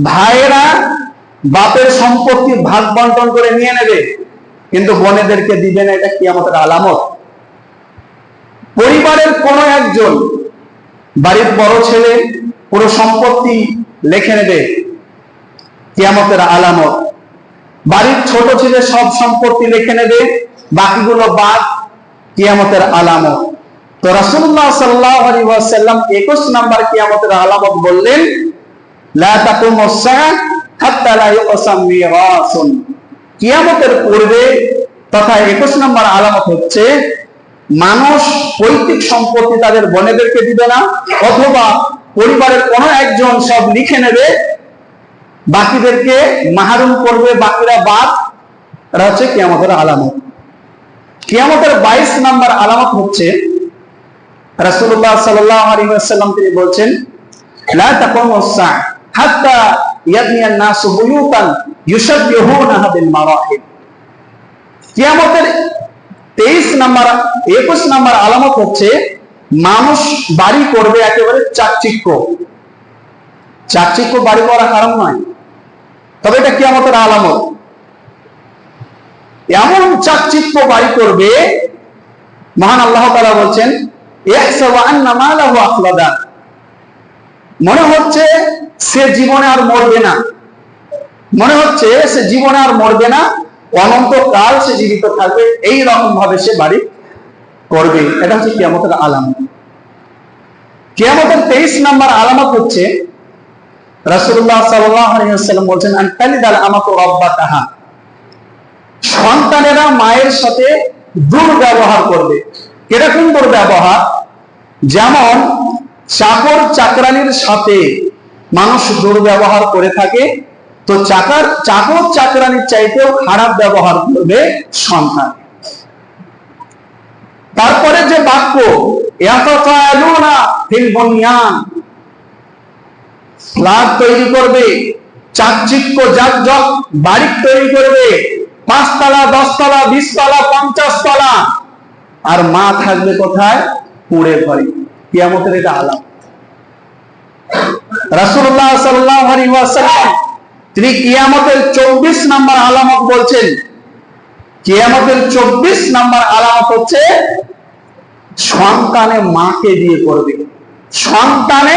ভাইয়েরা বাপের সম্পত্তি ভাগ বন্টন করে নিয়ে নেবে, কিন্তু বোনেদেরকে দিবে না, এটা কিয়ামতের আলামত। পরিবারের কোন একজন, বাড়ির বড় ছেলে পুরো সম্পত্তি লিখে নেবে, কিয়ামতের আলামত। বাড়ির ছোট ছেলে সব সম্পত্তি লিখে নেবে, বাকিগুলো বাদ, কিয়ামতের আলামত। তো রাসূলুল্লাহ সাল্লাল্লাহু আলাইহি ওয়াসাল্লাম 21 নাম্বার কিয়ামতের আলামত বললেন, লা তাকুমুস সাআহ হাত্তা লা ইউকসাম মিরাসুন। কিয়ামতের পূর্বে তথা 21 নাম্বার আলামত হচ্ছে, মানুষ পৈতৃক সম্পত্তি তাদের বোনেদেরকে দিবে না, অথবা পরিবারের কোন একজন সব লিখে নেবে, বাকিদেরকে মাহরুম করবে, বাকিরা বাদ। এটা হচ্ছে কিয়ামতের আলামত। কিয়ামতের 22 নাম্বার আলামত হচ্ছে, রাসূলুল্লাহ সাল্লাল্লাহু আলাইহি ওয়াসাল্লাম তিনি বলছেন, লা তাকুমুস সাআহ হাত্তা ইয়াবনিয়ান নাসু বুয়ুতান ইউশাব্বিহুনাহা বিল মারাহিব। কিয়ামতের 21 নাম্বার আলামত হচ্ছে, মানুষ বাড়ি করবে একেবারে চাকচিক্য। চাকচিক্য বাড়ি করা হারাম নয়, তবে এটা কিয়ামতের আলামত। এমন চাকচিক্য বাড়ি করবে, মহান আল্লাহ তাআলা বলছেন, ইয়াহসাবু আন্না মালাহু আখলাদা। মনে হচ্ছে সে জীবনে আর মরবে না, মনে হচ্ছে সে জীবনে আর মরবে না, অনন্তকাল সে জীবিত থাকবে, এই রকম ভাবে সে বাড়ি করবে। এটা হচ্ছে কিয়ামতের আলামত। কিয়ামতের 23 নাম্বার আলামত হচ্ছে, রাসূলুল্লাহ সাল্লাল্লাহু আলাইহি ওয়াসাল্লাম বলেন, আনতালিদাল আমাতু রাব্বাতাহা। সন্তানেরা মায়ের সাথে দুর্ব্যবহার করবে। কিরকম দুর্ব্যবহার? যেমন চাকর চাকরানির সাথে মানুষ দুর্ব্যবহার করে থাকে, তো চাকর চাকরানির চাইতেও খারাপ ব্যবহার করবে সন্তান। তারপরে যে বাক্য, ইয়াতাতালুনা ফিল বুনিয়ান, ফ্ল্যাট তৈরি করবে, চাকচিক্য জাকজক বাড়ি তৈরি করবে, 5 তলা 10 তলা 20 তলা 50 তলা, আর মা থাকবে কোথায়? কুঁড়ে ঘরে। কিয়ামতের এটা আলামত। রাসূলুল্লাহ সাল্লাল্লাহু আলাইহি ওয়াসাল্লাম তিনি কিয়ামতের 24 নাম্বার আলামত বলছেন। কিয়ামতের 24 নাম্বার আলামত হচ্ছে, সন্তানে মাকে বিয়ে করবে। সন্তানে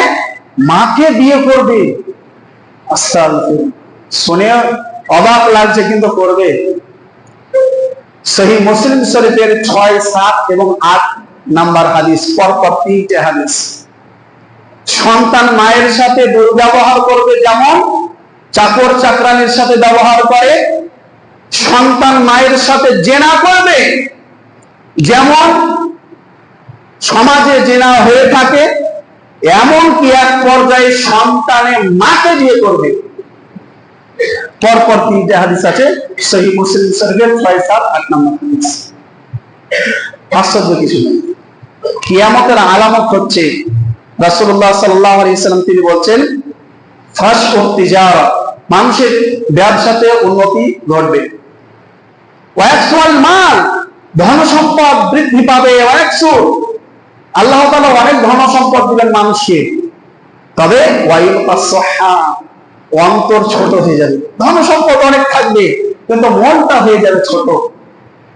মাকে বিয়ে করবে। আস্তাগফিরুল্লাহ। শুনে অবাক লাগছে, কিন্তু করবে। সহিহ মুসলিম শরীফের 6, 7 এবং 8 নাম্বার হাদিস, পরপর 3টে হাদিস। সন্তান মায়ের সাথে দুর্ব্যবহার করবে, যেমন চাকর চাকরানির সাথে ব্যবহার করে। সন্তান মায়ের সাথে জেনা করবে, যেমন সমাজে জেনা হয়ে থাকে। এমনকি এক পর্যায়ে সন্তানে মাকে বিয়ে করবে। পরপর 3টে হাদিস আছে সহিহ মুসলিম শরীফের 6, 7, 8 নম্বর হাদিস। আশ্চর্য কিছু নেই। কিয়ামতের আলামত হচ্ছে, রাসূলুল্লাহ সাল্লাল্লাহু আলাইহি ওয়াসাল্লাম তিনি বলছেন, ফাশউত তিজারা, মানুষের ব্যবসাতে উন্নতি ঘটবে। ওয়াকসুল মাল, ধন সম্পদ বৃদ্ধি পাবে। ওয়াকসুল, আল্লাহ তাআলা অনেক ধন সম্পদ দিবেন মানুষকে, তবে ওয়াইলকাসহা, অন্তর ছোট হয়ে যাবে। ধন সম্পদ অনেক থাকবে, কিন্তু মনটা হয়ে যাবে ছোট।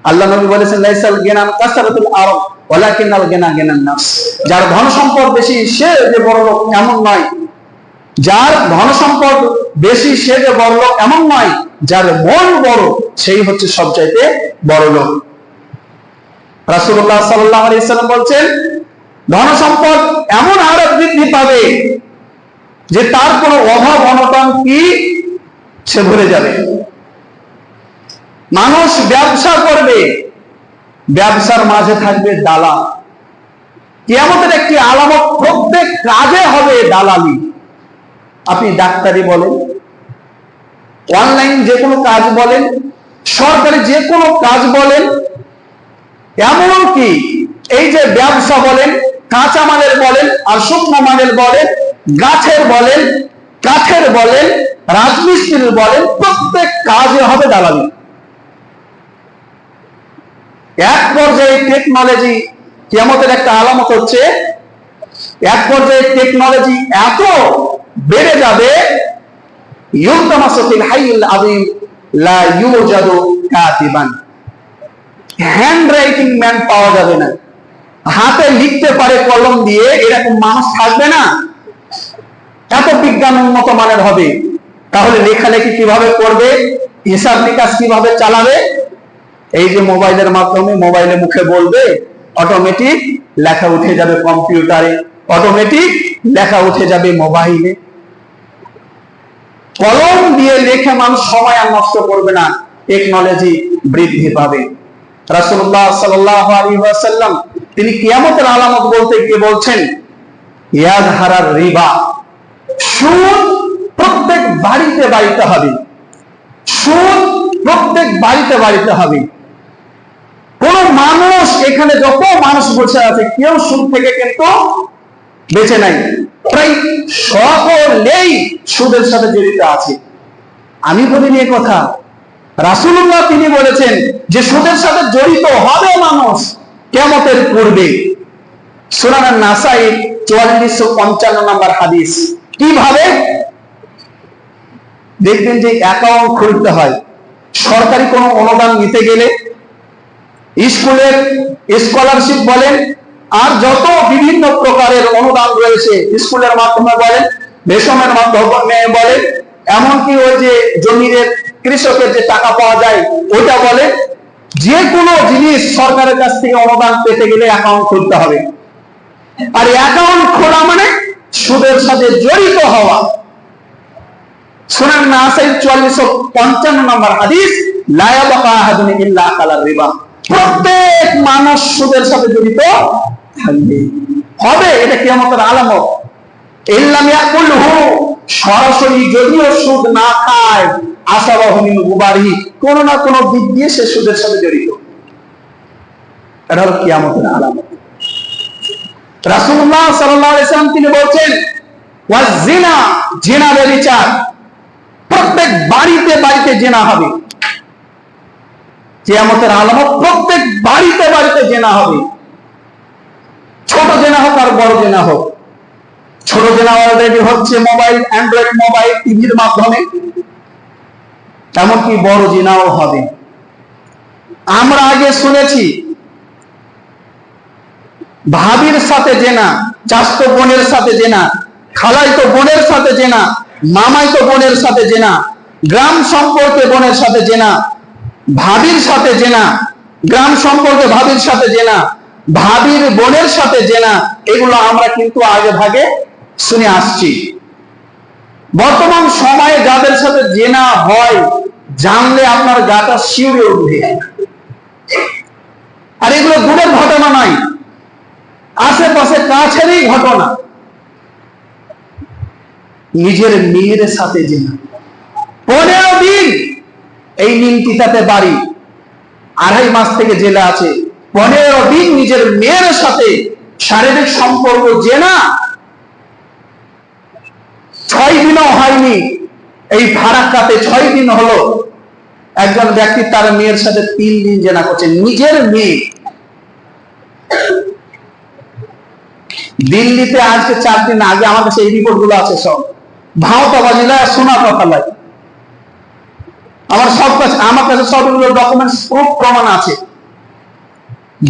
আল্লাহ নবী বলেছেন, লাইসাল গিনা কাসরাতুল আরব ওয়ালাকিনাল গিনা গিনান নাফস। যার ধন সম্পদ বেশি সে যে বড় লোক এমন নয়, যার ধন সম্পদ বেশি সে যে বড় লোক এমন নয়, যার মন বড় সেই হচ্ছে সবচাইতে বড় লোক। রাসূলুল্লাহ সাল্লাল্লাহু আলাইহি ওয়াসাল্লাম বলছেন, ধন সম্পদ এমন হারে বৃদ্ধি পাবে যে তার কোনো অভাব অনটন কি সে ভুলে যাবে। মানুষ ব্যবসা করবে, ব্যবসার মাঝে থাকবে দালাল। কিয়ামতের একটি আলামত, প্রত্যেক কাজে হবে দালালি। আপনি ডাক্তারি বলেন, অনলাইন যে কোনো কাজ বলেন, সরকারি যে কোনো কাজ বলেন, এমনকি এই যে ব্যবসা বলেন, কাঁচা মালের বলেন আর শুকনো মালের বলেন, গাছের বলেন, কাঠের বলেন, রাজমিস্ত্রির বলেন, প্রত্যেক কাজে হবে দালালি। এক পর্যায়ে টেকনোলজি, কিয়ামতের একটা আলামত হচ্ছে, এক পর্যায়ে টেকনোলজি এত বেড়ে যাবে ইউলতামাসু ফিল হাইয়িল আযীম লা ইউজাদু কাতিবান। হ্যান্ড রাইটিং ম্যান পাওয়া যাবে না, হাতে লিখতে পারে কলম দিয়ে, এরকম মানুষ থাকবে না। এত বিজ্ঞান উন্নত মানের হবে, তাহলে লেখালেখি কিভাবে করবে, হিসাব নিকাশ কিভাবে চালাবে? এই যে মোবাইলের মাধ্যমে, মোবাইলে মুখে বলবে, অটোমেটিক লেখা উঠে যাবে কম্পিউটারে, অটোমেটিক লেখা উঠে যাবে মোবাইলে। কলম দিয়ে লেখে মানুষ সময় আর নষ্ট করবে না, টেকনোলজি বৃদ্ধি পাবে। রাসূলুল্লাহ সাল্লাল্লাহু আলাইহি ওয়াসাল্লাম তিনি কিয়ামতের আলামত বলতে গিয়ে বলছেন, ইয়াযহারার রিবা, সুদ প্রত্যেক বাড়িতে বাড়িতে হবে, সুদ প্রত্যেক বাড়িতে বাড়িতে হবে। কোন মানুষ, এখানে যত মানুষ বসে আছে, কেউ সুদ থেকে কিন্তু বেঁচে নাই, প্রায় সকলেই সুদের সাথে জড়িত আছে। আমি বলিনি এ কথা, রাসূলুল্লাহ তিনি বলেছেন যে সুদের সাথে জড়িত হবে মানুষ কিয়ামতের পূর্বে। সুনান নাসাই 4455 নম্বর হাদিস। কিভাবে? দেখবেন যে অ্যাকাউন্ট খুলতে হয়, সরকারি কোনো অনুদান নিতে গেলে, স্কুলের স্কলারশিপ বলেন, আর যত বিভিন্ন প্রকারের অনুদান রয়েছে, স্কুলের মাধ্যমে বলেন, রেশনের মাধ্যমে বলেন, এমনকি ওই যে জমির কৃষকের যে টাকা পাওয়া যায় ওইটা বলে, যে কোনো জিনিস সরকারের কাছ থেকে অনুদান পেতে গেলে অ্যাকাউন্ট খুলতে হবে। আর অ্যাকাউন্ট খোলা মানে সুদের সাথে জড়িত হওয়া। সুনান নাসাই 4455 নম্বর হাদিস, লা ইয়াবকা আহাদুন ইল্লা আকালার রিবা, প্রত্যেক মানুষ সুদের সাথে জড়িত থাকবে, হবে। এটা কিয়ামতের আলামত। ইল্লাম ইয়াকুলহু, সরাসরি যদিও সুদ না খায়, আসাবাহু মিন গুবারিহি, কোন না কোন দিক দিয়ে সে সুদের সাথে জড়িত। এটা হলো কিয়ামতের আলামত। রাসূলুল্লাহ সাল্লাল্লাহু আলাইহি ওয়াসাল্লাম তিনি বলছেন, ওয়াজ জিনা, জিনা ব্যভিচার, প্রত্যেক বাড়িতে বাড়িতে জিনা হবে। কিয়ামতের আলামত, প্রত্যেক বাড়িতে বাড়িতে জিনা হবে। ছোট জিনা হোক আর বড় জিনা হোক। ছোট জিনা অলরেডি হচ্ছে মোবাইল, অ্যান্ড্রয়েড মোবাইল, টিভির মাধ্যমে, এমনকি বড় জিনাও হবে। আমরা আগে শুনেছি ভাবির সাথে জেনা, চাচাতো বোনের সাথে জেনা, খালাইতো বোনের সাথে জেনা, মামাইতো বোনের সাথে জেনা, গ্রাম সম্পর্কে বোনের সাথে জেনা, ভাবির সাথে জেনা, গ্রাম সম্পর্কে ভাবির সাথে জেনা, ভাবির বোনের সাথে জেনা, এগুলো আমরা কিন্তু আগে ভাগে শুনে আসছি। বর্তমান সময়ে যাদের সাথে জেনা হয়, জানলে আপনার গাটা শিউরে উঠবে। আর এগুলো দূরের ঘটনা নয়, আশেপাশে কাছেরই ঘটনা। নিজের মেয়ের সাথে জেনা, 15 দিন এই নিমতিতাতে বাড়ি, 2.5 মাস থেকে জেলে আছে, 15 দিন নিজের মেয়ের সাথে শারীরিক সম্পর্ক জেনা। 6 দিনও হয়নি, এই ফারাক্কাতে 6 দিন হলো একজন ব্যক্তি তার মেয়ের সাথে 3 দিন জেনা করছে, নিজের মেয়ে। দিল্লিতে আজকে 4 দিন আগে, আমার কাছে এই রিপোর্ট গুলো আছে, সব ভাওতাবাজিলা, শোনা কথা লাগে, আমার কাছে সবগুলো ডকুমেন্টস, প্রুফ, প্রমাণ আছে।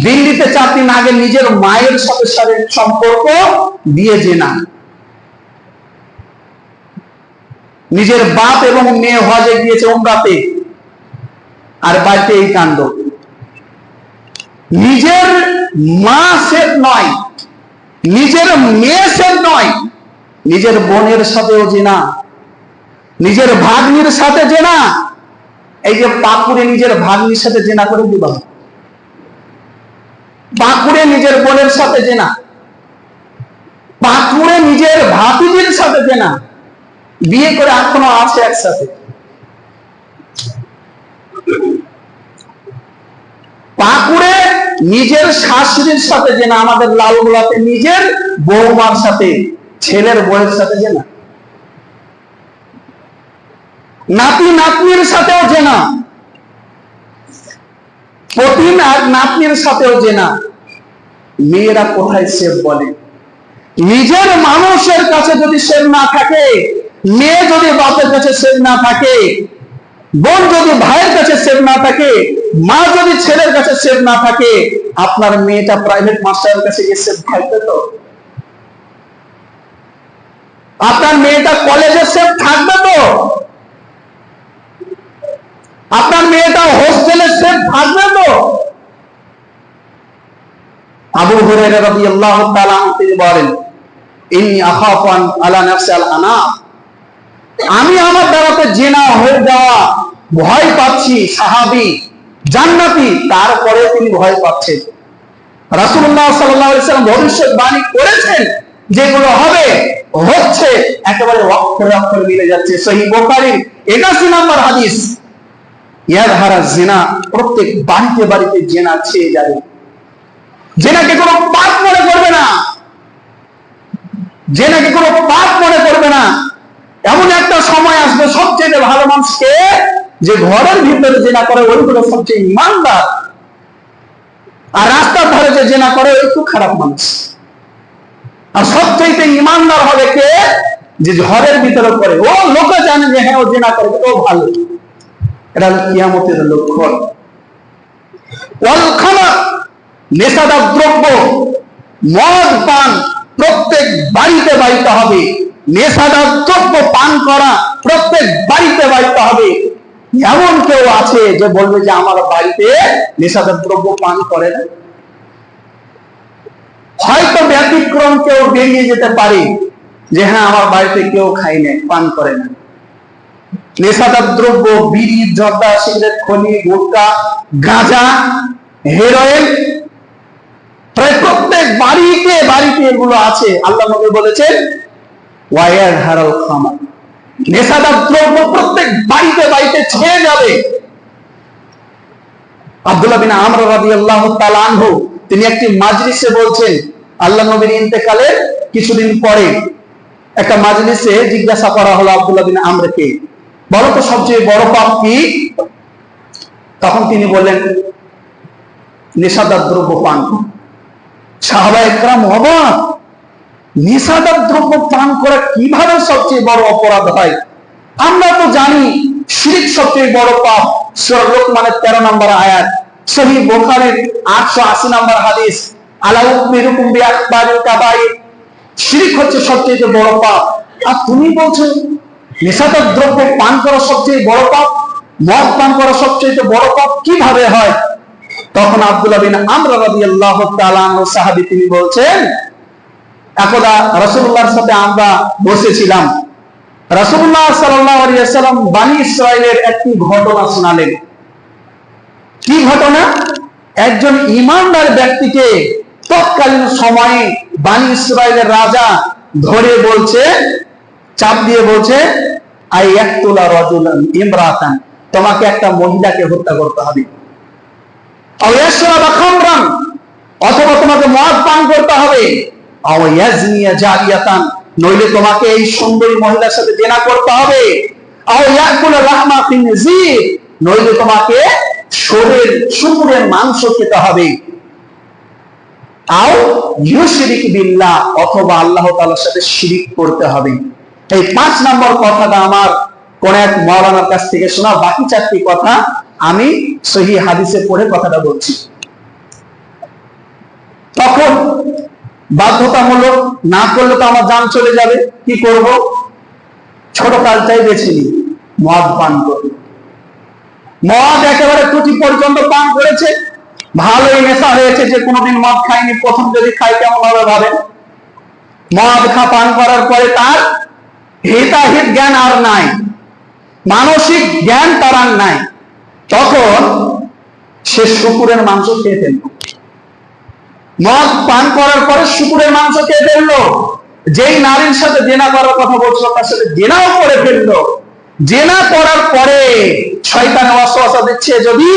দিল্লিতে 4 দিন আগে নিজের মায়ের সাথে শারীরিক সম্পর্ক দিয়ে জেনা। নিজের বাপ এবং মেয়ে হজে গিয়েছে, উমরাতে, আর বাড়িতে এই কাণ্ড। নিজের মা সেট নয়, নিজের মেয়ে সেট নয়, নিজের বোনের সাথেও জেনা, নিজের ভাগ্নির সাথে জেনা। এই যে পাকুড়ে নিজের ভাগ্নির সাথে জেনা করে বিবাহ, পাকুড়ে নিজের বোনের সাথে জেনা, পাকুড়ে নিজের ভাতিজির সাথে জেনা, বিয়ে করে এখনো আছে একসাথে। পাকুড়ে নিজের শাশুড়ির সাথে জেনা, আমাদের লালগোলাতে নিজের বৌমার সাথে, ছেলের বউয়ের সাথে জেনা, নাতি নাতনির সাথেও জেনা, পতিন আর নাতনির সাথেও জেনা। মেয়েরা কোথায় সেফ বলে? নিজের মানুষের কাছে যদি সেফ না থাকে, মেয়ে যদি বাপের কাছে সেফ না থাকে, বোন যদি ভাইয়ের কাছে সেফ না থাকে, মা যদি ছেলের কাছে সেফ না থাকে, আপনার মেয়েটা প্রাইভেট মাস্টারের কাছে গিয়ে সেফ থাকবে তো? আপনার মেয়েটা কলেজে সেফ থাকবে তো? আপনার মেয়েটা হোস্টেলে সেফ থাকবে তো? আবু হুরায়রা রাদিয়াল্লাহু তাআলা আনহু তিনি বলেন, ইন্নী আখাফু আলা নাফসি আল আনা, আমি আমার দ্বারাতে জিনা হয়ে যাওয়া ভয় পাচ্ছি। সাহাবী জান্নাতি, তারপরে তিনি ভয় পাচ্ছেন। রাসূলুল্লাহ সাল্লাল্লাহু আলাইহি ওয়াসাল্লাম ভবিষ্যৎবাণী করেছেন, যেগুলো হবে হচ্ছে, একেবারে অক্ষরে অক্ষরে মিলে যাচ্ছে। সহিহ বুখারীর 81 নম্বর হাদিস, ইয়াযহারা জিনা, প্রত্যেক বাড়িতে বাড়িতে জিনা ছেয়ে যাবে। জিনাকে কোনো পাপ মনে করবে না, জিনাকে কোনো পাপ মনে করবে না। এমন একটা সময় আসবে, সবচেয়ে ভালো মানুষকে যে ঘরের ভিতরে জিনা করে ওইগুলো সবচেয়ে ইমানদার, আর রাস্তার ধারে যে জিনা করে একটু খারাপ মানুষ। আর সবচেয়ে ইমানদার হবে কে? যে ঘরের ভিতরে করে, ও লোকে জানে যে হ্যাঁ ও জিনা করে, ও ভালো। এটা হলো কিয়ামতের লক্ষণ। ওয়াল খামার, নেশাদার দ্রব্য, মদ পান প্রত্যেক বাড়িতে বাড়িতে হবে। নেশাদার দ্রব্য পান করা প্রত্যেক বাড়িতে বাড়িতে হবে। এমন কেউ আছে যে বলবে যে আমার বাড়িতে নেশাদার দ্রব্য পান করে না? হয়তো ব্যতিক্রম কেউ বেরিয়ে যেতে পারে যে হ্যাঁ আমার বাড়িতে কেউ খায় না, পান করে না। নেশাদার দ্রব্য, বিড়ি, জর্দা, সিগারেট, খনি, গুটখা, গাঁজা, হেরোইন, প্রায় প্রত্যেক বাড়িতে বাড়িতে এগুলো আছে। আল্লাহ নবী বলেছেন ওয়ায়াযহারুল খামার, নেশাদার দ্রব্য প্রত্যেক বাড়িতে বাড়িতে ছেয়ে যাবে। আব্দুল্লাহ বিন আমর রাদিয়াল্লাহু তাআলা আনহু তিনি একটি মাজলিসে বলছেন, আল্লাহ নবীর ইন্তেকালের কিছুদিন পরে একটা মাজলিসে জিজ্ঞাসা করা হলো আব্দুল্লাহ বিন আমরকে, বলো তো সবচেয়ে বড় পাপ কি? তখন তিনি বললেন নেশাদার দ্রব্য পান। সাহাবায়ে কেরাম অবাক, নেশাদার দ্রব্য পান করা কিভাবে সবচেয়ে বড় অপরাধ হয়? আমরা তো জানি শিরক সবচেয়ে বড় পাপ। সূরা লোকমানের 13 নম্বর আয়াত, সহিহ বুখারীর 880 নম্বর হাদিস, আলা উখবিরুকুম বিআকবারিল কাবাইর, শিরক হচ্ছে সবচেয়ে বড় পাপ। আর তুমি বলছো নেশাদার দ্রব্য পান করা সবচেয়ে বড় পাপ, মদ পান করা সবচেয়ে বড় পাপ, কিভাবে হয়? তখন আব্দুল্লাহ বিন আমর রাদিয়াল্লাহু তাআলা আনহু সাহাবী তিনি বলছেন, একদা রাসূলুল্লাহর সাথে আমরা বসেছিলাম, রাসূলুল্লাহ সাল্লাল্লাহু আলাইহি ওয়াসাল্লাম বনী ইসরাইলের একটি ঘটনা শোনালেন। কি ঘটনা? একজন ঈমানদার ব্যক্তিকে তৎকালীন সময়ে বনী ইসরাইলের রাজা ধরে বলছে, চাপ দিয়ে বলছে, আইয়াকতুলা রাজুলান ইমরাতান, তোমাকে একটা মহিলাকে হত্যা করতে হবে। আও ইয়াশরাবা খামরান, অথবা তোমাকে মদ পান করতে হবে। আও ইয়াজনিয়া জারিয়াতান, নইলে তোমাকে এই সুন্দরী মহিলার সাথে জিনা করতে হবে। আও ইয়াকুলা লাহমা খিনজির, নইলে তোমাকে শুকুরের মাংস খেতে হবে। আও ইউশরিক বিল্লাহ, অথবা আল্লাহ তাআলার সাথে শিরিক করতে হবে। এই 5 নম্বর কথাটা আমার কোন এক মাওলানার কাছ থেকে শোনা। বাকি 4টি কথা আমি সহিহ হাদিসে পড়ে কথাটা বলছি। তখন বাধ্যতামূলক না করলে তো আমার জান চলে যাবে, কি করব? ছোট কালটাই বেছে নিই, মদ পান করব। মদ একেবারে টুটি পর্যন্ত পান করেছে, ভালোই নেশা হয়েছে, যে কোনোদিন মদ খায়নি, প্রথম যদি খাই কেমন হবে ভাবেন। মদ পান করার পরে তার হিতাহিত জ্ঞান আর নাই, মানসিক জ্ঞান তার আর নাই। তখন সে শুকুরের মাংস খেয়ে ফেলল। মদ পান করার পরে শুকুরের মাংস খেয়ে ফেললো। যেই নারীর সাথে জেনা করার কথা বলছিল তার সাথে জেনাও করে ফেললো। জেনা করার পরে শয়তান ওয়াসওয়াসা দিচ্ছে, যদি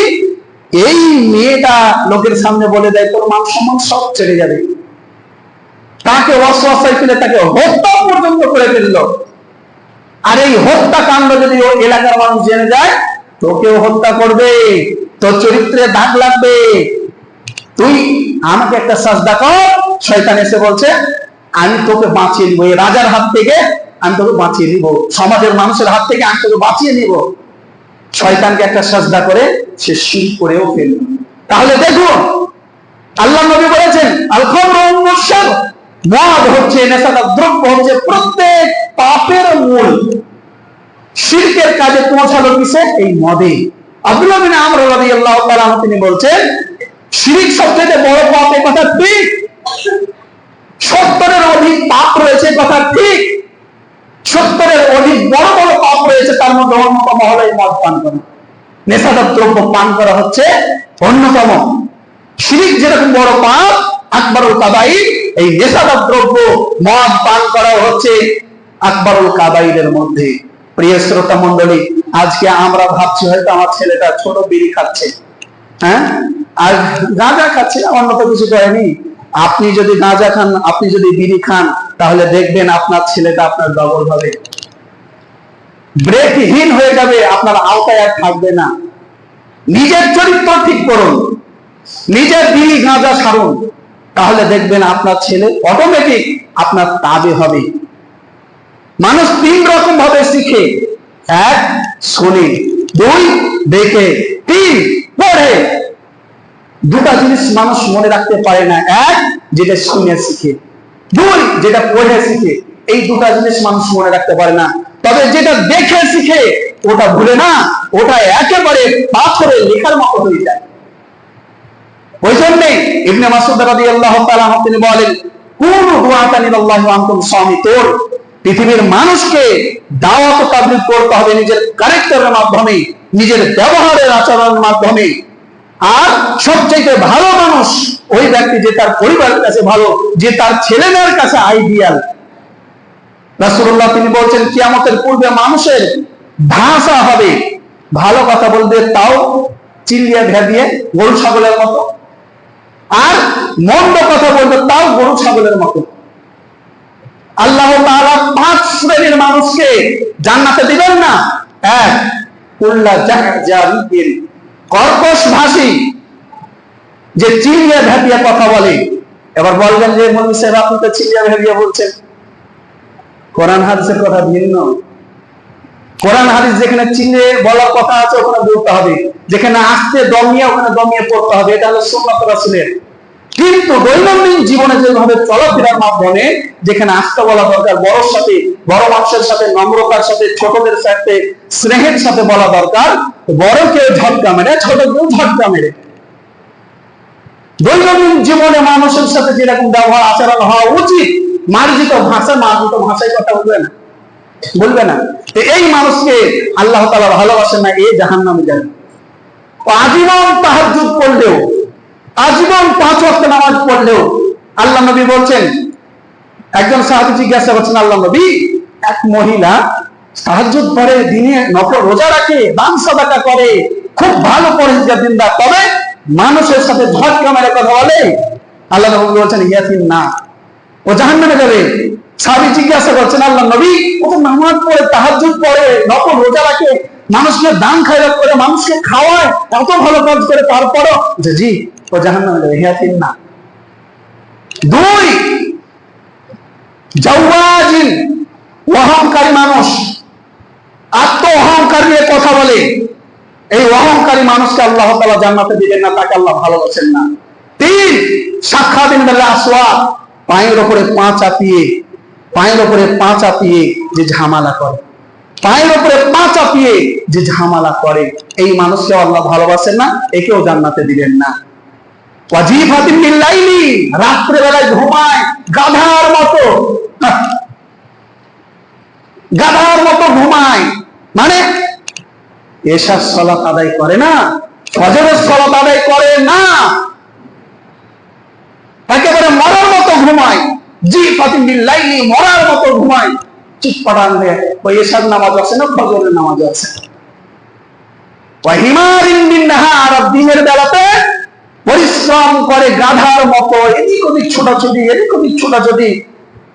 এই মেয়েটা লোকের সামনে বলে দেয় তোর মান সম্মান সব ছেড়ে যাবে, তাকে ওয়াসওয়াসায় ফেলে তাকে হত্যা পর্যন্ত করে ফেললো। আর এই হত্যাকাণ্ড যদি ও এলাকার মানুষ জেনে যায়, তোকেও হত্যা করবে, তোর চরিত্রে দাগ লাগবে, তুই আমাকে একটা সাজদা কর। শয়তান এসে বলছে আমি তোকে বাঁচিয়ে দিব, এই রাজার হাত থেকে আমি তোকে বাঁচিয়ে নিব, সমাজের মানুষের হাত থেকে আমি তোকে বাঁচিয়ে নিব। শয়তানকে একটা সাজদা করে সে শিরক করেও ফেলল। তাহলে দেখুন আল্লাহ নবী বলেছেন আল খামরু মুশর, মদ হচ্ছে, নেশাদার দ্রব্য হচ্ছে প্রত্যেক পাপের মূল। শিরকের কাজে পৌঁছালো কিসে? এই মদে। আব্দুল্লাহ বিন আমর রাদিয়াল্লাহু তাআলা তিনি বলছেন শিরক সবচেয়ে বড় পাপ, এই কথা ঠিক। 70-এর অধিক পাপ রয়েছে, কথা ঠিক। 70-এর অধিক বড় বড় পাপ রয়েছে, তার মধ্যে অন্যতম হলো এই মদ পান করা, নেশাদার দ্রব্য পান করা হচ্ছে অন্যতম। শিরক যেরকম বড় পাপ, আকবরুল কাবাইর, এই নেশাদার দ্রব্য মদ পান করা হচ্ছে আকবরুল কাবাইরের মধ্যে। প্রিয় শ্রোতা মণ্ডলী, আজকে আমরা ভাবছি হয়তো আমার ছেলেটা ছোট বিড়ি খাচ্ছে, হ্যাঁ, আর গাঁজা খাচ্ছে, অন্য তো কিছু করেনি। আপনি যদি গাঁজা খান, আপনি যদি বিড়ি খান, তাহলে দেখবেন আপনার ছেলেটা আপনার ডবল হবে, ব্রেকহীন হয়ে যাবে, আপনার আওতায় আর থাকবে না। নিজের চরিত্র ঠিক করুন, নিজের বিড়ি গাঁজা ছাড়ুন, তাহলে দেখবেন আপনার ছেলে অটোমেটিক আপনার তাবে হবে। মানুষ 3 রকম ভাবে শিখে, 1 শুনে, 2 দেখে, 3 পড়ে। 2টা জিনিস মানুষ মনে রাখতে পারে না, 1 যেটা শুনে শিখে, 2 যেটা পড়ে শিখে। এই 2টা জিনিস মানুষ মনে রাখতে পারে না। তবে যেটা দেখে শিখে ওটা ভুলে না, ওটা একেবারে পাথরে লেখার মতো হয়ে যায়। ওই জন্যে ইবনে মাসউদ রাদিয়াল্লাহু তাআলা তিনি বলেন কুনু দুআতান ইলাল্লাহি ওয়া আনতুম সামিতুন। পৃথিবীর মানুষকে দাওয়াত ও তাবলীগ করতে হবে নিজের ক্যারেক্টারের মাধ্যমে, নিজের ব্যবহারের আচরণের মাধ্যমে। আর সবচেয়ে ভালো মানুষ ওই ব্যক্তি যে তার পরিবারের কাছে ভালো, যে তার ছেলেমেয়ের কাছে আইডিয়াল। রাসূলুল্লাহ তিনি বলছেন কিয়ামতের পূর্বে মানুষের ভাষা হবে, ভালো কথা বলবে তাও চিল্লিয়ে ভেদিয়ে গরু ছাগলের মতো, আর মন্দ কথা বলবে তাও গরু ছাগলের মতো। আল্লাহ তাআলা 5 শ্রেণীর মানুষকে জান্নাতে দিবেন না। 1 কুল্লা জাহজারিন, কর্কশ ভাষী, যে চিল্লিয়ে ভেদিয়ে কথা বলে। এবার বলবেন যে মৌলভী সাহেব আপনি তো চিল্লিয়ে ভেদিয়ে বলছেন, কোরআন হাদিসের কথা ভিন্ন। কোরআন হাদিস যেখানে চিল্লিয়ে বলার কথা আছে ওখানে বলতে হবে, যেখানে আস্তে দমিয়ে ওখানে দমিয়ে পড়তে হবে, এটা হলো সুন্নাত রাসূলের। কিন্তু দৈনন্দিন জীবনে যেভাবে চলাফেরার মাধ্যমে যেখানে আস্থা বলা দরকার, বড়র সাথে, বড় মানুষের সাথে নম্রতার সাথে, ছোটদের সাথে স্নেহের সাথে বলা দরকার। বড় কেউ ঝটকা মেরে, ছোট কেউ ঝটকা মেরে। দৈনন্দিন জীবনে মানুষের সাথে যেরকম ব্যবহার আচরণ হওয়া উচিত, মার্জিত ভাষায় কথা বলবে না। এই মানুষকে আল্লাহ তাআলা ভালোবাসেন না, এই জাহান্নামে যাবে। আজীবন তাহাজ্জুদ পড়লেও, আজীবন 5 ওয়াক্ত নামাজ পড়লেও, আল্লাহ নবী বলছেন, একজন সাহাবী জিজ্ঞাসা করছেন আল্লাহ নবী, এক মহিলা তাহাজ্জুদ পড়ে, দিনে নফল রোজা রাখে, দান সাদাকা করে, খুব ভালো পরিহিজগার দিনদার, তবে মানুষের সাথে ঝটকা মেরে কথা বলে, আল্লাহ নবী বলছেন ইয়াতিন না, ও জাহান্নামে যাবে। সাহাবী জিজ্ঞাসা করছেন আল্লাহ নবী, ও তো নামাজ পড়ে, তাহাজ্জুদ পড়ে, নফল রোজা রাখে, মানুষকে দান খয়রাত করে, মানুষকে খাওয়ায়, এত ভালো কাজ করে, তারপরও যে জি ও জাহান্নামে যাবে, ইয়াতিন না। 2 জাওয়াজিন, অহংকারী মানুষ, আত্ম অহংকার নিয়ে কথা বলে, এই অহংকারী মানুষকে আল্লাহ তাআলা জান্নাতে দিবেন না, তাকে আল্লাহ ভালোবাসেন না। 3 সাক্ষাদিন বিল আসওয়াদ, পায়ের উপরে পা চাপিয়ে যে ঝামেলা করে, পায়ের উপরে পা চাপিয়ে যে ঝামেলা করে, এই মানুষকে আল্লাহ ভালোবাসেন না, একেও জান্নাতে দিবেন না। ওয়াজিফাতিন বিল লাইলি, রাত্রে বেলায় ঘুমায় গাধার মতো ঘুমায়, মানে এশার সালাত আদায় করে না, ফজরের সালাত আদায় করে না, একেবারে মরার মতো ঘুমায়। জি ফাতিম বিল লাইলি, মরার মতো ঘুমায়, চিৎপাটান দিয়ে ওই এশার নামাজ আছে না, ফজরের নামাজ আছে। ওয়াহিমারিন বিন নাহার, দিনের বেলাতে পরিশ্রম করে গাধার মতো, এদিক ওদিক ছোটাছুটি,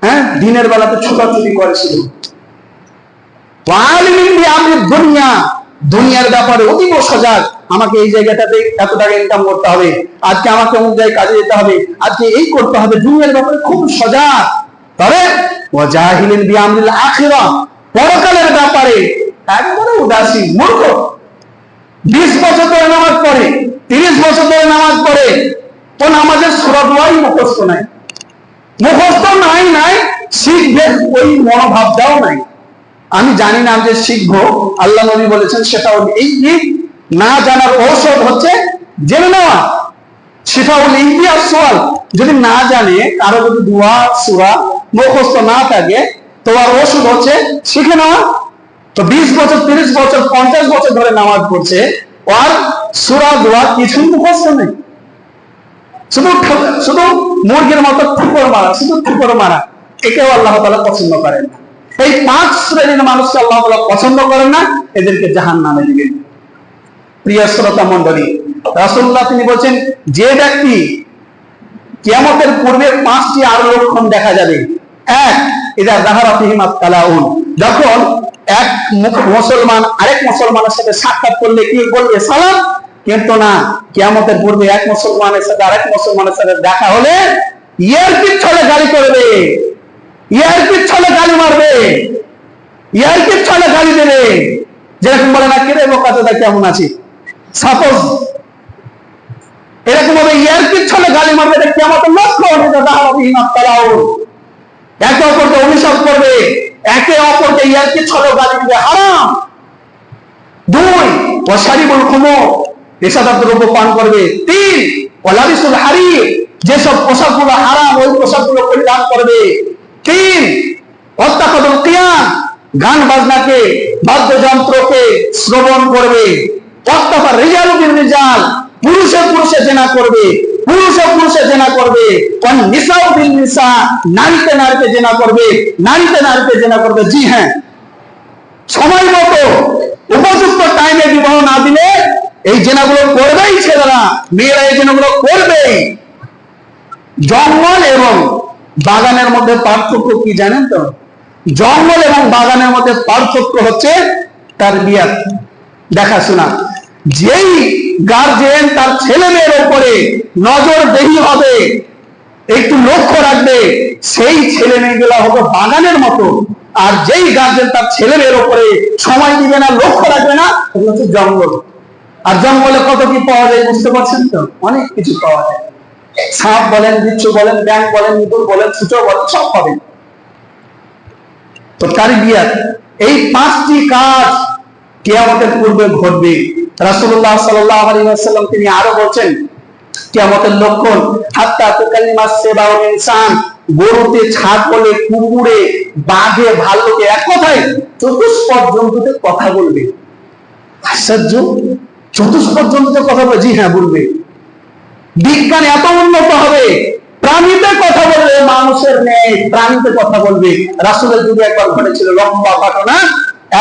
হ্যাঁ, দিনের বেলাতে ছোটাছুটি করে শুধু। দুনিয়ার ব্যাপারে অতীব সজাগ, আমাকে এই জায়গাটাতে এত টাকা ইনকাম করতে হবে, আজকে আমাকে অমুক জায়গায় কাজে যেতে হবে, আজকে এই করতে হবে, দুনিয়ার ব্যাপারে খুব সজাগ। তবে ওয়া জাহিলিন বিআমরিল আখিরাহ, পরকালের ব্যাপারে একবারে উদাসীন, মূর্খ। 20 বছর ধরে নামাজ পড়ে, 30 বছর ধরে নামাজ পড়ে, তো নামাজের সূরা দোয়াই মুখস্থ নাই, মুখস্থ নাই, শিখবে ওই মনোভাবটাও নাই। আমি জানি না যে শিখবো, আল্লাহ নবী বলেছেন সেটাও এই না জানার ঔষধ হচ্ছে জেনে নেওয়া। শিফাউল ইমতিয়াজ সোয়াল, যদি না জানে কারো, যদি দোয়া সূরা মুখস্থ না থাকে, তোমার ওষুধ হচ্ছে শিখে নেওয়া। তো 20 বছর, 30 বছর, 50 বছর ধরে নামাজ পড়ছে, আর সূরা দোয়া কিছুই মুখস্থ নেই, শুধু মুরগির মতো ঠুকর মারা, শুধু ঠুকর মারা। একেও আল্লাহ তাআলা পছন্দ করেন না। এই 5 শ্রেণীর মানুষকে আল্লাহ তাআলা পছন্দ করেন না, এদেরকে জাহান্নামে দিবেন। প্রিয় শ্রোতা মণ্ডলী, রাসূলুল্লাহ তিনি বলেন, যে ব্যক্তি কিয়ামতের পূর্বে 5টি আরো লক্ষণ দেখা যাবে। 1, ইযা যাহারা ফিহিমাত তালাউন, যখন এক মুসলমান আরেক মুসলমানের সাথে সাক্ষাৎ করলে কি বলবে? সালাম। কিন্তু না, কিয়ামতের পূর্বে এক মুসলমানের সাথে আরেক মুসলমানের সাথে দেখা হলে ইয়ারকির ছলে গালি করবে, ইয়ারকির ছলে গালি মারবে, ইয়ারকির ছলে গালি দেবে। যেরকম বলে না, কিরে বোকাচোদা কেমন আছিস, সাপোজ এরকম ভাবে ইয়ারকির ছলে গালি মারবে। এটা কিয়ামতের লক্ষণ। একে অপরকে অভিশাপ করবে, একে অপরকে ইয়ারকির ছলে গালি দিবে, হারাম। 2, ওয়াশারিবুল খুমর, নেশাদার দ্রব্য পান করবে। 3, ওয়ালাবিসুল হারির, যেসব পোশাকগুলো হারাম ওই পোশাকগুলো পরিধান করবে। 3, ওয়াত্তাকাদুল কিয়াম, গান বাজনাকে, বাদ্যযন্ত্রকে শ্রবণ করবে। ওয়াত্তাফা রিজালু বির রিজাল, পুরুষে পুরুষে জেনা করবে, পুরুষে পুরুষে জেনা করবে। ওয়ান নিসাউ বিল নিসা, নারীতে নারীতে জেনা করবে, নারীতে নারীতে জেনা করবে। জি হ্যাঁ, সময় মতো উপযুক্ত টাইমে বিবাহ না দিলে এই জেনাগুলো করবেই ছেলেরা, মেয়েরা এই জেনাগুলো করবেই। জঙ্গল এবং বাগানের মধ্যে পার্থক্য কি জানেন তো? জঙ্গল এবং বাগানের মধ্যে পার্থক্য হচ্ছে তারবিয়াত, দেখাশোনা। যেই গার্জেন তার ছেলে মেয়ের উপরে নজরদেহি হবে, একটু লক্ষ্য রাখবে, সেই ছেলে মেয়েগুলা হবে বাগানের মতো। আর যেই গার্জেন তার ছেলে মেয়ের উপরে সময় দিবে না, লক্ষ্য রাখবে না, ওগুলো হচ্ছে জঙ্গল। আর জঙ্গলে কত কি পাওয়া যায় বুঝতে পারছেন তো? অনেক কিছু পাওয়া যায়। সাপ বলেন, বিচ্ছু বলেন, ব্যাঙ বলেন, ইঁদুর বলেন, ছুঁচো বলেন, সব পাবেন। তো তারবিয়াত, এই 5টি কাজ কিয়ামতের পূর্বে ঘটবে। রাসূলুল্লাহ সাল্লাল্লাহু আলাইহি ওয়াসাল্লাম তিনি আরো বলেন, কিয়ামতের লক্ষণ, হাত্তা তুকাল্লিমাস সাবাউল ইনসান, গরুতে, ছাগলে, কুকুরে, বাঘে, ভাল্লুকে, এক কথায় চতুষ্পদ জন্তুতে কথা বলবে। আশ্চর্য, চতুষ্পদ জন্তুতে কথা বলবে? জি হ্যাঁ, বলবে। বিজ্ঞান এত উন্নত হবে, প্রাণীতে কথা বলবে, মানুষের নেই, প্রাণীতে কথা বলবে। রাসূলের যুগে একবার ঘটেছিল লম্বা ঘটনা।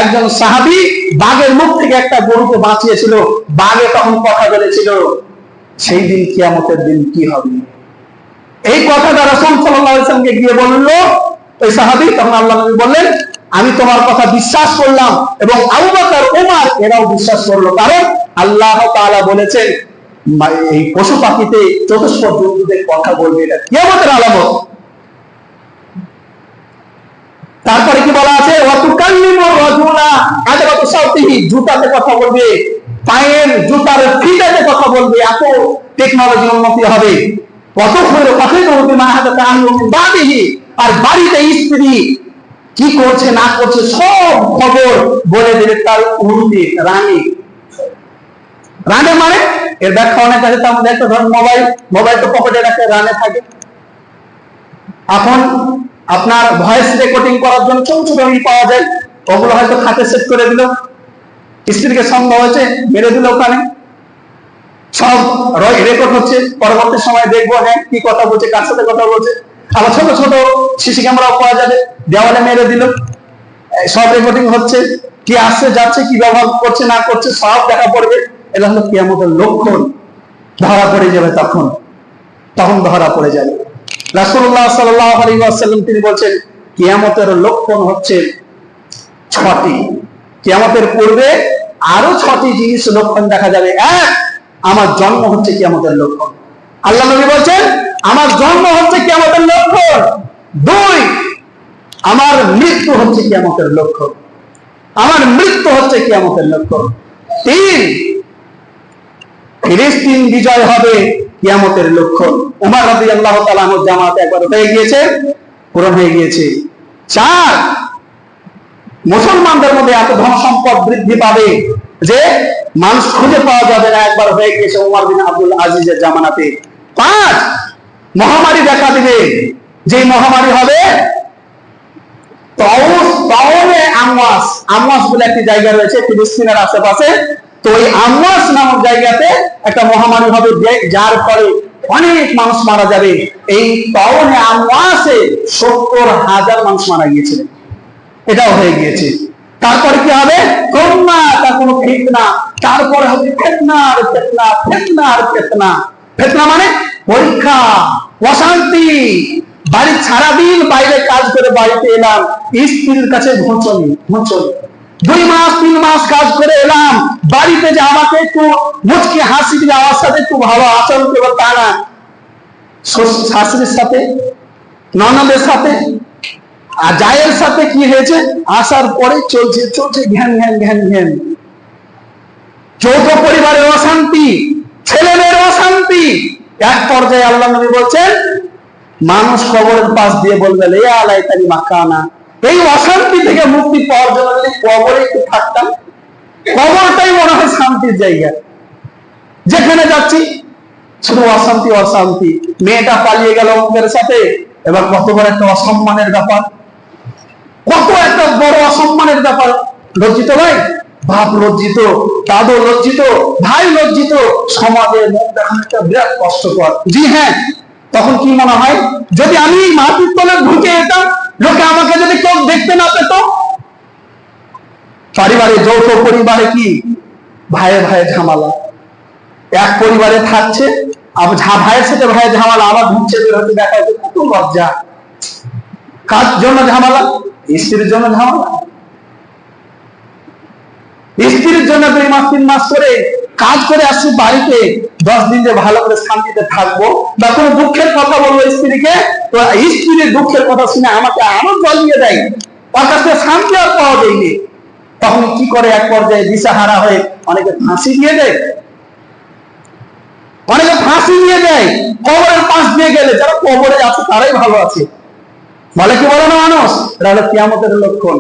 একজন সাহাবী বাঘের মুখ থেকে একটা গরুকে বাঁচিয়েছিল, বাঘে তখন কথা বলেছিল। সেই দিন কিয়ামতের দিন কি হবে, এই কথাটা রাসূল সাল্লাল্লাহু আলাইহি ওয়াসাল্লামকে গিয়ে বলল ওই সাহাবী। তখন আল্লাহ নবী বললেন, আমি তোমার কথা বিশ্বাস করলাম এবং আবু বকর, ওমর এরাও বিশ্বাস করলো, কারণ আল্লাহ তাআলা বলেছেন এই পশু পাখিতে চতুষ্পদ জন্তুদের কথা বলবে, এটা কিয়ামতের আলামত। তারপরে কি বলা আছে? ওয়াতুকাল্লিমু রাজুলা আদারাতু সাউতিহি, জুতাতে কথা বলবে, পায়ের জুতার ফিতাতে কথা বলবে। এত টেকনোলজি উন্নতি হবে। ওয়াতুখবিরু ফাখিরু বিমা হাদাথা আনহু মিন বাদিহি, আর বাড়িতে স্ত্রী কি করছে না করছে সব খবর বলে দেবে তার উন্নতি। রানী, রানে মানে এর ব্যাখ্যা অনেক আছে। তার মধ্যে একটা ধরুন মোবাইল তো পকেটে রাখে, রানে থাকে। এখন আপনার ভয়েস রেকর্ডিং করার জন্য ছোট ছোট পাওয়া যায়, ওগুলো হয়তো খাতে সেট করে দিল, স্ত্রীকে সন্দেহ হয়েছে, মেরে দিল, ওখানে সব রেকর্ড হচ্ছে। পরবর্তী সময় দেখবো হ্যাঁ কি কথা বলছে, কার সাথে কথা বলছে। আবার ছোট ছোট সিসি ক্যামেরাও পাওয়া যাবে, দেওয়ালে মেরে দিল, সব রেকর্ডিং হচ্ছে, কি আসছে যাচ্ছে, কি ব্যবহার করছে না করছে সব দেখা পড়বে। এটা হলো কিয়ামতের লক্ষণ। ধরা পড়ে যাবে, তখন ধরা পড়ে যাবে। রাসূলুল্লাহ সাল্লাল্লাহু আলাইহি ওয়াসাল্লাম তিনি বলেন, কিয়ামতের লক্ষণ হচ্ছে 6টি। কিয়ামতের পূর্বে আরো 6টি জিনিস লক্ষণ দেখা যাবে। 1, আমার জন্ম হচ্ছে কিয়ামতের লক্ষণ। আল্লাহ নবী বলেন, আমার জন্ম হচ্ছে কিয়ামতের লক্ষণ। 2, আমার মৃত্যু হচ্ছে কিয়ামতের লক্ষণ, আমার মৃত্যু হচ্ছে কিয়ামতের লক্ষণ। 3, ফিলিস্তিন বিজয় হবে কিয়ামতের লক্ষণ। উমর রাদিয়াল্লাহু তাআলা আনহু জামাত একবার হয়ে গিয়েছে, পূরণ হয়ে গিয়েছে। 4, মুসলমানদের মধ্যে এত ধন সম্পদ বৃদ্ধি পাবে যে মানুষ খুঁজে পাওয়া যাবে না, একবার হয়ে গিয়েছে উমর বিন আব্দুল আজিজের জামানাতে। 5, মহামারী দেখা দিবে, যে মহামারী হবে আমওয়াস বলে একটি জায়গা রয়েছে ফিলিস্তিনের আশেপাশে। তো এই আমওয়াস নামক জায়গাতে একটা মহামারী হবে, যার ফলে অনেক মানুষ মারা যাবে। এই তাওনে আমওয়াসে 70,000 মানুষ মারা গিয়েছিলেন, এটাও হয়ে গিয়েছে। তারপরে কি হবে? তার কোনো ফিতনা, তারপরে হবে ফিতনা আর ফিতনা, ফিতনা আর ফিতনা। ফিতনা মানে পরীক্ষা, অশান্তি। বাড়ি সারাদিন বাইরে কাজ করে বাড়িতে এলাম, স্ত্রীর কাছে ঘুঁচনি, 2 মাস 3 মাস কাজ করে এলাম, বাড়িতে যে আমাকে একটু মুচকি হাসি দিয়ে আমার সাথে একটু ভালো আচরণ করবে তা না, শাশুড়ির সাথে, ননদের সাথে আর জায়ের সাথে কি হয়েছে, আসার পরে চলছে ঘ্যান ঘ্যান ঘ্যান ঘ্যান। যৌথ পরিবারের অশান্তি, ছেলে মেয়ের অশান্তি। এক পর্যায়ে আল্লাহ নবী বলছেন, মানুষ কবরের পাশ দিয়ে বলবে লে আলাইতানি মাকানা। এই অশান্তি থেকে মুক্তি পাওয়ার জন্য যদি কবরে একটু থাকতাম, কবরটাই মনে হয় শান্তির জায়গা। যেখানে যাচ্ছি শুধু অশান্তি অশান্তি। মেয়েটা পালিয়ে গেল অমুকের সাথে, এবার কত বড় একটা অসম্মানের ব্যাপার, কত একটা বড় অসম্মানের ব্যাপার। লজ্জিত ভাই, বাপ লজ্জিত, দাদু লজ্জিত, ভাই লজ্জিত, সমাজের মুখ দেখানো একটা বিরাট কষ্টকর। জি হ্যাঁ, তখন কি মনে হয়, যদি আমি মাটির তলে ঢুকে যেতাম, লোকে আমাকে যদি কেউ দেখতে না পেত। পারিবারিক যৌথ পরিবারে কি ভাইয়ে ভাইয়ে ঝামেলা, এক পরিবারে থাকছে, ভাইয়ের সাথে ভাইয়ের ঝামেলা, আবার ঢুকছে বের হতে দেখা যাচ্ছে, কত লজ্জা। কার জন্য ঝামেলা? স্ত্রীর জন্য ঝামেলা। স্ত্রীর জন্য 2 মাস 3 মাস করে কাজ করে আসছি বাড়িতে, 10 দিন যে ভালো করে শান্তিতে থাকবো বা কোনো দুঃখের কথা বলবো স্ত্রীকে, তো স্ত্রীর দুঃখের কথা শুনে আমাকে আরো জ্বলিয়ে দেয়, তার কাছ থেকে শান্তি আর পাওয়া যায়নি। তখন কি করে, এক পর্যায়ে দিশাহারা হয়ে অনেকে ফাঁসি দিয়ে দেয়, অনেকে ফাঁসি দিয়ে দেয়। কবরের পাশ দিয়ে গেলে, যারা কবরে আছে তারাই ভালো আছে, বলে কি বলে না মানুষ, এটা হলো কিয়ামতের লক্ষণ।